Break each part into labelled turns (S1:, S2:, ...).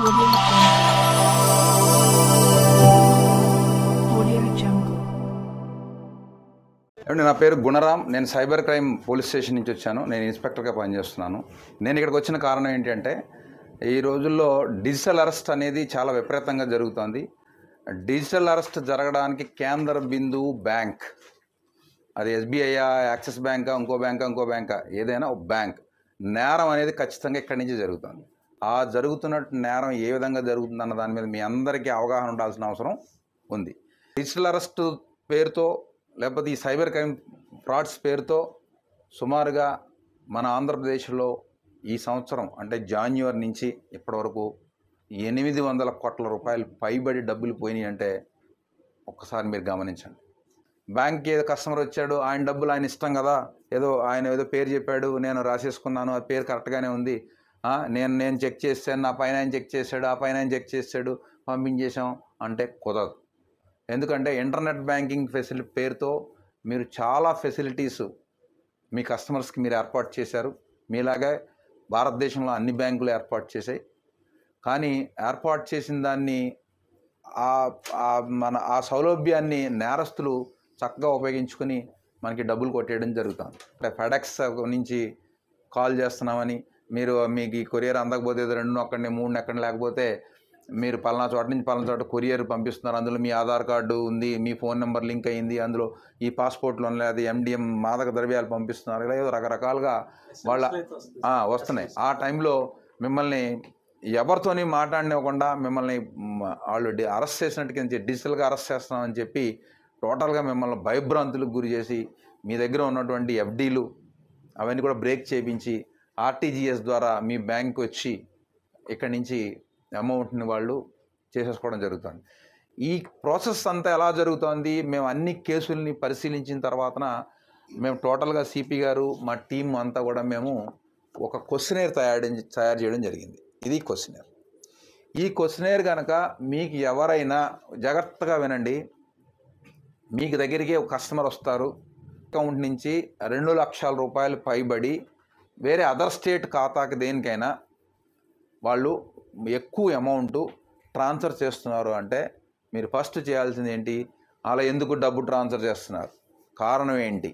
S1: Audio Jungle.
S2: నా పేరు గుణరామ్. నేను సైబర్ క్రైమ్ పోలీస్ స్టేషన్ నుంచి వచ్చాను. నేను ఇన్స్పెక్టర్గా పనిచేస్తున్నాను. నేను ఇక్కడికి వచ్చిన కారణం ఏంటంటే ఈ రోజుల్లో డిజిటల్ అరెస్ట్ అనేది చాలా విపరీతంగా జరుగుతోంది. డిజిటల్ అరెస్ట్ జరగడానికి కేంద్ర బిందువు బ్యాంక్. అది ఎస్బీఐ, యాక్సిస్ బ్యాంకా, ఇంకో బ్యాంకా ఏదైనా ఒక బ్యాంక్. నేరం అనేది ఖచ్చితంగా ఇక్కడి నుంచి జరుగుతుంది. ఆ జరుగుతున్నట్టు నేరం ఏ విధంగా జరుగుతుందన్న దాని మీద మీ అందరికీ అవగాహన ఉండాల్సిన అవసరం ఉంది. డిజిటల్ అరెస్ట్ పేరుతో లేకపోతే ఈ సైబర్ క్రైమ్ ఫ్రాడ్స్ పేరుతో సుమారుగా మన ఆంధ్రప్రదేశ్లో ఈ సంవత్సరం అంటే జాన్యువరి నుంచి ఇప్పటివరకు 800 కోట్ల రూపాయలు పైబడి డబ్బులు పోయినాయి అంటే ఒక్కసారి మీరు గమనించండి. బ్యాంక్కి ఏదో కస్టమర్ వచ్చాడు, ఆయన డబ్బులు ఆయన ఇష్టం కదా, ఆయన ఏదో పేరు చెప్పాడు, నేను రాసేసుకున్నాను, ఆ పేరు కరెక్ట్గానే ఉంది, నేను చెక్ చేశాను, నా పైన ఆయన చెక్ చేశాడు, ఆ పైన ఆయన చెక్ చేశాడు, పంపించేశాం అంటే కుదరదు. ఎందుకంటే ఇంటర్నెట్ బ్యాంకింగ్ ఫెసిలిటీ పేరుతో మీరు చాలా ఫెసిలిటీస్ మీ కస్టమర్స్కి మీరు ఏర్పాటు చేశారు. మీలాగే భారతదేశంలో అన్ని బ్యాంకులు ఏర్పాటు చేశాయి. కానీ ఏర్పాటు చేసిన దాన్ని ఆ సౌలభ్యాన్ని నేరస్తులు చక్కగా ఉపయోగించుకొని మనకి డబ్బులు కొట్టేయడం జరుగుతుంది. అంటే ఫెడెక్స్ నుంచి కాల్ చేస్తున్నామని, మీకు ఈ కొరియర్ అందకపోతే 2 నొక్కండి 3 నొక్కండి, లేకపోతే మీరు పలానా చోట నుంచి పలానా చోట కొరియర్ పంపిస్తున్నారు, అందులో మీ ఆధార్ కార్డు ఉంది, మీ ఫోన్ నెంబర్ లింక్ అయింది, అందులో ఈ పాస్పోర్ట్లో లేదా MDM మాదక ద్రవ్యాలు పంపిస్తున్నారు, ఇలా ఏదో రకరకాలుగా వస్తున్నాయి. ఆ టైంలో మిమ్మల్ని ఎవరితోని మాట్లాడనివ్వకుండా మిమ్మల్ని వాళ్ళు అరెస్ట్ చేసినట్టుగా డిజిటల్గా అరెస్ట్ చేస్తున్నామని చెప్పి టోటల్గా మిమ్మల్ని భయభ్రాంతులకు గురి చేసి మీ దగ్గర ఉన్నటువంటి FDలు అవన్నీ కూడా బ్రేక్ చేయించి RTGS ద్వారా మీ బ్యాంక్ వచ్చి ఇక్కడి నుంచి అమౌంట్ని వాళ్ళు చేసేసుకోవడం జరుగుతుంది. ఈ ప్రాసెస్ అంతా ఎలా జరుగుతుంది? మేము అన్ని కేసుల్ని పరిశీలించిన తర్వాతన మేము టోటల్గా CP గారు మా టీం అంతా కూడా మేము ఒక క్వశ్చనేర్ తయారు చేయడం జరిగింది. ఇది క్వశ్చనేర్. ఈ క్వశ్చనేర్ కనుక మీకు ఎవరైనా జాగ్రత్తగా వినండి, మీకు దగ్గరికి ఒక కస్టమర్ వస్తారు, అకౌంట్ నుంచి 2 లక్షల రూపాయలు పైబడి వేరే అదర్ స్టేట్ ఖాతాకి దేనికైనా వాళ్ళు ఎక్కువ అమౌంట్ ట్రాన్స్ఫర్ చేస్తున్నారు అంటే మీరు ఫస్ట్ చేయాల్సింది ఏంటి? అలా ఎందుకు డబ్బు ట్రాన్స్ఫర్ చేస్తున్నారు, కారణం ఏంటి?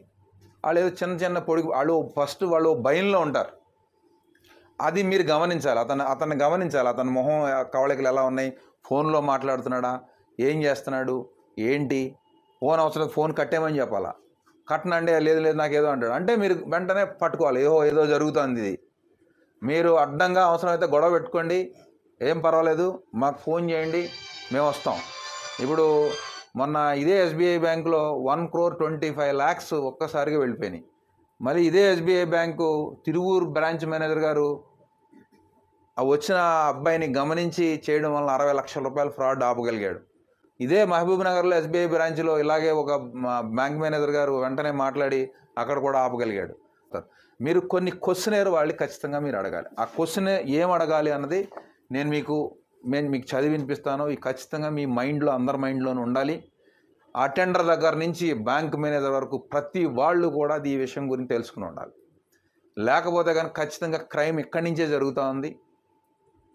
S2: వాళ్ళు ఏదో చిన్న వాళ్ళు భయంలో ఉంటారు. అది మీరు గమనించాలి. అతన్ని గమనించాలి. అతని మొహం కవళికలు ఎలా ఉన్నాయి, ఫోన్లో మాట్లాడుతున్నాడా, ఏం చేస్తున్నాడు, ఏంటి, ఫోన్ అవసరం ఫోన్ కట్టేమని చెప్పాలా, కట్టనండి, లేదు నాకేదో అంటాడు అంటే మీరు వెంటనే పట్టుకోవాలి, ఏదో జరుగుతుంది. ఇది మీరు అడ్డంగా అవసరమైతే గొడవ పెట్టుకోండి, ఏం పర్వాలేదు, మాకు ఫోన్ చేయండి, మేము వస్తాం. ఇప్పుడు మొన్న ఇదే SBI బ్యాంకులో 1,25,00,000 ఒక్కసారిగా వెళ్ళిపోయినాయి. మళ్ళీ ఇదే SBI bank Tiruvuru branch manager గారు వచ్చిన అబ్బాయిని గమనించి చేయడం వల్ల 60 లక్షల రూపాయల ఫ్రాడ్ ఆపగలిగాడు. ఇదే మహబూబ్ నగర్లో SBI బ్రాంచ్లో ఇలాగే ఒక బ్యాంక్ మేనేజర్ గారు వెంటనే మాట్లాడి అక్కడ కూడా ఆపగలిగాడు. మీరు కొన్ని క్వశ్చనేర్ వాళ్ళు ఖచ్చితంగా మీరు అడగాలి. ఆ క్వశ్చన్ ఏం అడగాలి అన్నది నేను మీకు చదివి వినిపిస్తాను. ఈ ఖచ్చితంగా మీ మైండ్లో, అందరి మైండ్లోనూ ఉండాలి. అటెండర్ దగ్గర నుంచి బ్యాంక్ మేనేజర్ వరకు ప్రతి వాళ్ళు కూడా ఈ విషయం గురించి తెలుసుకుని ఉండాలి. లేకపోతే కనుక ఖచ్చితంగా క్రైమ్ ఇక్కడి నుంచే జరుగుతుంది,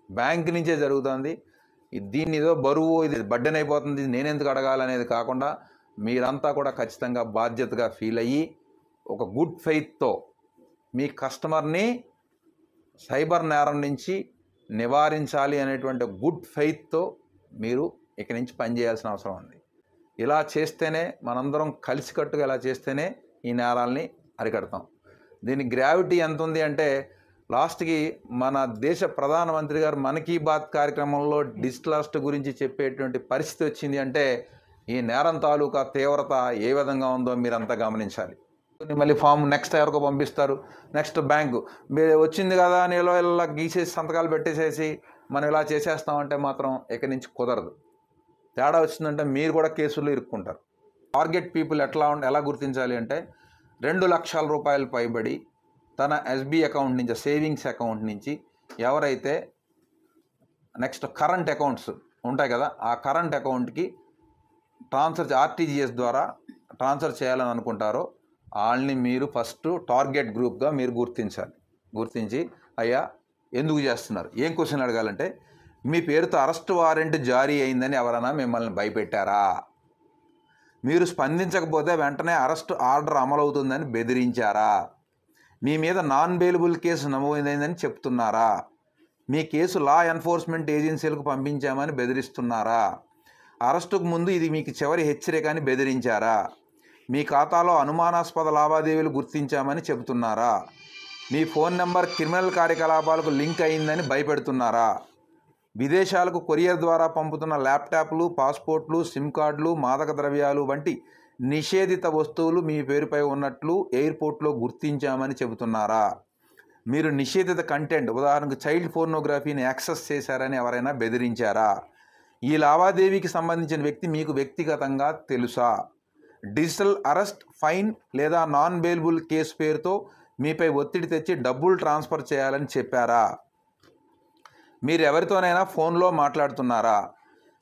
S2: బ్యాంక్ నుంచే జరుగుతుంది. దీన్ని ఏదో బరువు, ఇది బర్డెన్ అయిపోతుంది, ఇది నేనెందుకు అడగాలనేది కాకుండా మీరంతా కూడా ఖచ్చితంగా బాధ్యతగా ఫీల్ అయ్యి ఒక గుడ్ ఫెయిత్తో మీ కస్టమర్ని సైబర్ నేరం నుంచి నివారించాలి అనేటువంటి గుడ్ ఫెయిత్తో మీరు ఇక్కడి నుంచి పనిచేయాల్సిన అవసరం ఉంది. ఇలా చేస్తేనే, మనందరం కలిసికట్టుగా ఇలా చేస్తేనే ఈ నేరాల్ని అరికడతాం. దీని గ్రావిటీ ఎంత ఉంది అంటే లాస్ట్కి మన దేశ ప్రధానమంత్రి గారు మన్ కీ బాత్ కార్యక్రమంలో డిజిటల్ అరెస్ట్ గురించి చెప్పేటువంటి పరిస్థితి వచ్చింది అంటే ఈ నేరం తాలూకా తీవ్రత ఏ విధంగా ఉందో మీరంతా గమనించాలి. మళ్ళీ ఫామ్ నెక్స్ట్ ఎవరికో పంపిస్తారు, నెక్స్ట్ బ్యాంకు మీరు వచ్చింది కదా అని ఇలా గీసేసి సంతకాలు పెట్టేసేసి మనం ఇలా చేసేస్తామంటే మాత్రం ఇక్కడి నుంచి కుదరదు. తేడా వచ్చిందంటే మీరు కూడా కేసుల్లో ఇరుక్కుంటారు. టార్గెట్ పీపుల్ ఎలా గుర్తించాలి అంటే 2 లక్షల రూపాయలు పైబడి తన SB అకౌంట్ నుంచి, సేవింగ్స్ అకౌంట్ నుంచి ఎవరైతే నెక్స్ట్ కరెంట్ అకౌంట్స్ ఉంటాయి కదా, ఆ కరెంట్ అకౌంట్కి RTGS ద్వారా ట్రాన్స్ఫర్ చేయాలని అనుకుంటారో వాళ్ళని మీరు ఫస్ట్ టార్గెట్ గ్రూప్గా మీరు గుర్తించాలి. గుర్తించి అయ్యా ఎందుకు చేస్తున్నారు, ఏం క్వశ్చన్ అడగాలంటే మీ పేరుతో అరెస్ట్ వారెంట్ జారీ అయిందని ఎవరైనా మిమ్మల్ని భయపెట్టారా? మీరు స్పందించకపోతే వెంటనే అరెస్ట్ ఆర్డర్ అమలవుతుందని బెదిరించారా? మీ మీద నాన్ బెయిలబుల్ కేసు నమోదైందని చెప్తున్నారా? మీ కేసు లా ఎన్ఫోర్స్మెంట్ ఏజెన్సీలకు పంపించామని బెదిరిస్తున్నారా? అరెస్టుకు ముందు ఇది మీకు చివరి హెచ్చరిక అని బెదిరించారా? మీ ఖాతాలో అనుమానాస్పద లావాదేవీలు గుర్తించామని చెబుతున్నారా? మీ ఫోన్ నెంబర్ క్రిమినల్ కార్యకలాపాలకు లింక్ అయిందని భయపెడుతున్నారా? విదేశాలకు కొరియర్ ద్వారా పంపుతున్న ల్యాప్టాప్లు, పాస్పోర్ట్లు, సిమ్ కార్డులు, మాదక ద్రవ్యాలు వంటి నిషేధిత వస్తువులు మీ పేరుపై ఉన్నట్లు ఎయిర్పోర్ట్లో గుర్తించామని చెబుతున్నారా? మీరు నిషేధిత కంటెంట్, ఉదాహరణకు చైల్డ్ పోర్నోగ్రఫీని యాక్సెస్ చేశారని ఎవరైనా బెదిరించారా? ఈ లావాదేవీకి సంబంధించిన వ్యక్తి మీకు వ్యక్తిగతంగా తెలుసా? డిజిటల్ అరెస్ట్, ఫైన్ లేదా నాన్ బెయిలబుల్ కేసు పేరుతో మీపై ఒత్తిడి తెచ్చి డబ్బులు ట్రాన్స్ఫర్ చేయాలని చెప్పారా? మీరు ఎవరితోనైనా ఫోన్లో మాట్లాడుతున్నారా?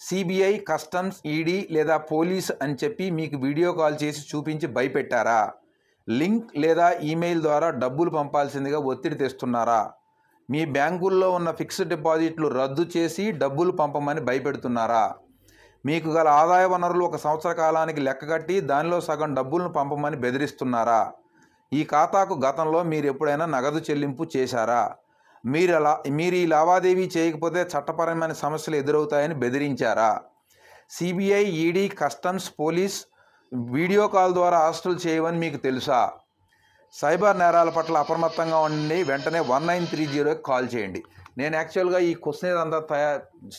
S2: సిబిఐ, కస్టమ్స్, ఈడీ లేదా పోలీస్ అని చెప్పి మీకు వీడియో కాల్ చేసి చూపించి భయపెట్టారా? లింక్ లేదా ఈమెయిల్ ద్వారా డబ్బులు పంపాల్సిందిగా ఒత్తిడి తెస్తున్నారా? మీ బ్యాంకుల్లో ఉన్న ఫిక్స్డ్ డిపాజిట్లు రద్దు చేసి డబ్బులు పంపమని భయపెడుతున్నారా? మీకు గల ఆదాయ వనరులు 1 సంవత్సర కాలానికి లెక్కగట్టి దానిలో సగం డబ్బులను పంపమని బెదిరిస్తున్నారా? ఈ ఖాతాకు గతంలో మీరు ఎప్పుడైనా నగదు చెల్లింపు చేశారా? మీరు ఈ లావాదేవీ చేయకపోతే చట్టపరమైన సమస్యలు ఎదురవుతాయని బెదిరించారా? CBI, ED, customs, police video call ద్వారా అరెస్టులు చేయవని మీకు తెలుసా? సైబర్ నేరాల పట్ల అప్రమత్తంగా ఉండి వెంటనే 1930కి కాల్ చేయండి. నేను యాక్చువల్గా ఈ క్వశ్చన్ అంతా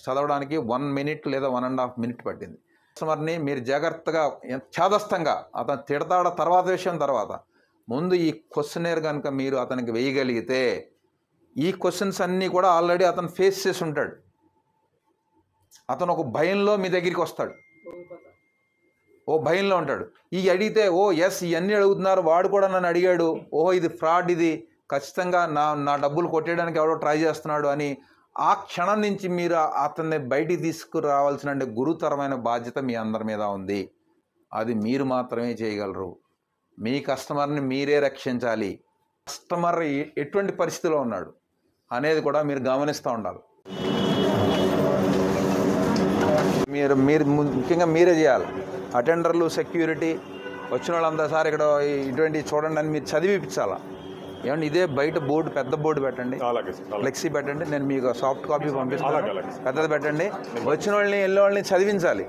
S2: చదవడానికి 1 మినిట్ లేదా 1.5 మినిట్ పట్టింది. కస్టమర్ని మీరు జాగ్రత్తగా ఛాదస్తంగా అతను తిడతాడ తర్వాత విషయం తర్వాత, ముందు ఈ క్వశ్చనేర్ కనుక మీరు అతనికి వేయగలిగితే ఈ క్వశ్చన్స్ అన్నీ కూడా ఆల్రెడీ అతను ఫేస్ చేసి ఉంటాడు. అతను ఒక భయంలో మీ దగ్గరికి వస్తాడు, ఓ భయంలో ఉంటాడు. ఈ అడిగితే ఓ ఎస్ ఇవన్నీ అడుగుతున్నారు, వాడు కూడా నన్ను అడిగాడు, ఓహో ఇది ఫ్రాడ్, ఇది ఖచ్చితంగా నా డబ్బులు కొట్టేయడానికి ఎవడో ట్రై చేస్తున్నాడు అని ఆ క్షణం నుంచి మీరు అతన్ని బయటికి తీసుకురావాల్సిన గురుతరమైన బాధ్యత మీ అందరి మీద ఉంది. అది మీరు మాత్రమే చేయగలరు. మీ కస్టమర్ని మీరే రక్షించాలి. కస్టమర్ ఎటువంటి పరిస్థితిలో ఉన్నాడు అనేది కూడా మీరు గమనిస్తూ ఉండాలి. మీరు ముఖ్యంగా మీరే చేయాలి. అటెండర్లు, సెక్యూరిటీ వచ్చిన వాళ్ళంతా సార్ ఇక్కడ ఇటువంటి చూడండి అని మీరు చదివిపించాలా. ఏమంటే ఇదే బయట బోర్డు, పెద్ద బోర్డు పెట్టండి, ఫ్లెక్సీ పెట్టండి, నేను మీకు సాఫ్ట్ కాపీ పంపిస్తాను, పెద్దది పెట్టండి. వచ్చిన వాళ్ళని వెళ్ళే వాళ్ళని చదివించాలి.